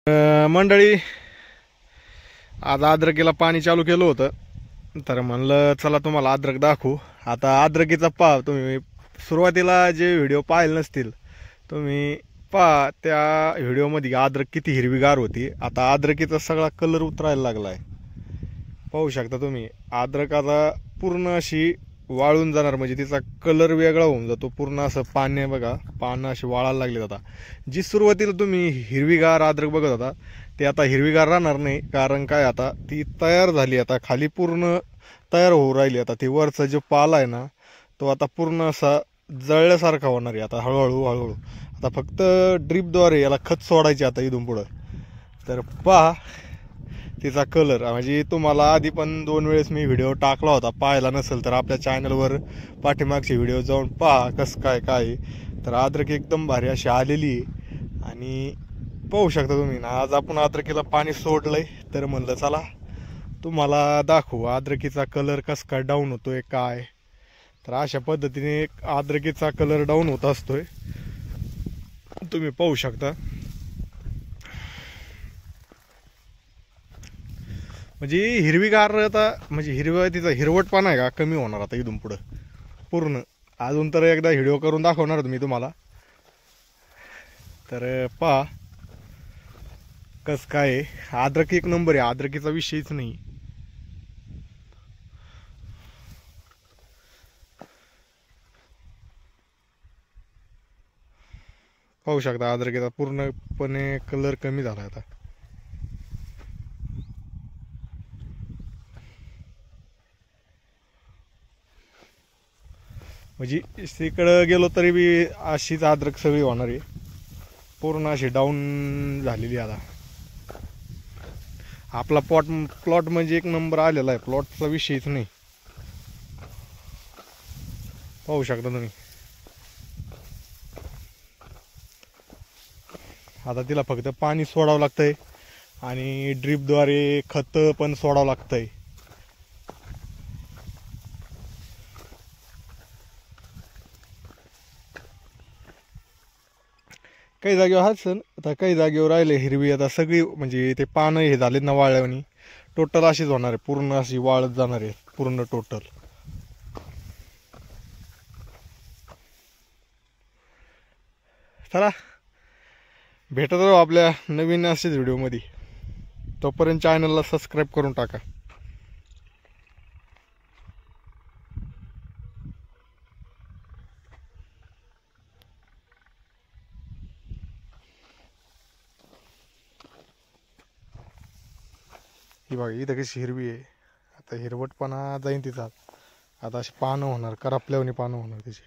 मंडळी, आज अद्रकीला पाणी चालू केलं होतं तर म्हणलं चला तुम्हाला अद्रक दाखवू. आता अद्रकीचा पहा, तुम्ही सुरुवातीला जे व्हिडिओ पाहिले नसतील तुम्ही पहा, त्या व्हिडिओमध्ये अद्रक किती हिरवीगार होती. आता अद्रकीचा सगळा कलर उतरायला लागला आहे. पाहू शकता तुम्ही, अद्रक आता पूर्ण अशी वाळून जाणार, म्हणजे तिचा कलर वेगळा होऊन जातो पूर्ण. असं पाणी बघा, पानं अशी वाळायला लागली. आता जी सुरुवातीला तुम्ही हिरवीगार अद्रक बघत होता ते आता हिरवीगार राहणार नाही, कारण काय, आता ती तयार झाली. आता खाली पूर्ण तयार होऊ राहिली. आता ती वरचा जो पाला आहे ना, तो आता पूर्ण असा जळल्यासारखा होणार आहे. आता हळूहळू हळूहळू आता फक्त ड्रीपद्वारे याला खत सोडायचे आता इथून पुढं. तर पहा तिचा कलर, म्हणजे तुम्हाला आधी पण 2 वेळेस मी व्हिडिओ टाकला होता, पाहायला नसेल तर आपल्या चॅनलवर पाठीमागचे व्हिडिओ जाऊन पहा कसं काय काय. तर अद्रक एकदम भारी अशी आलेली आहे. आणि पाहू शकता तुम्ही ना, आज आपण अद्रकीला पाणी सोडलंय तर म्हणलं चला तुम्हाला दाखवू अद्रकीचा कलर कसं काय डाऊन होतोय काय. तर अशा पद्धतीने अद्रकीचा कलर डाऊन होत असतोय, तुम्ही पाहू शकता. म्हणजे हिरवीगार आता, म्हणजे तिचा हिरवटपणा आहे का कमी होणार आता इथून पुढं पूर्ण. अजून तर एकदा व्हिडिओ करून दाखवणार मी तुम्हाला. तर पहा कस काय आहे. अद्रक एक नंबर आहे, अद्रकीचा विषयच नाही. पाहू शकता अद्रकीचा पूर्णपणे कलर कमी झाला आता. म्हणजे इकडं गेलो तरी बी अशीच अद्रक सगळी होणार आहे, पूर्ण अशी डाऊन झालेली. आता आपला प्लॉट म्हणजे एक नंबर आलेला आहे, प्लॉटचा विषयच नाही. पाहू शकता तुम्ही. आता तिला फक्त पाणी सोडावं लागतंय आणि ड्रीपद्वारे खत पण सोडावं लागतंय. काही जागेवर हाच सण, आता काही जागेवर राहिले हिरवी. आता सगळी म्हणजे ते पानं हे झालेत ना वाळल्यावानी, टोटल अशीच होणार आहे, पूर्ण अशी वाळत जाणार आहे पूर्ण टोटल. चला भेटत राहू आपल्या नवीन असेच व्हिडिओमध्ये. तोपर्यंत चॅनलला सबस्क्राईब करून टाका. ही बघा इथं कशी हिरवी आहे. आता हिरवटपणा जाईन तिचा. आता अशी पानं होणार, करपल्यावानी पानं होणार तिची.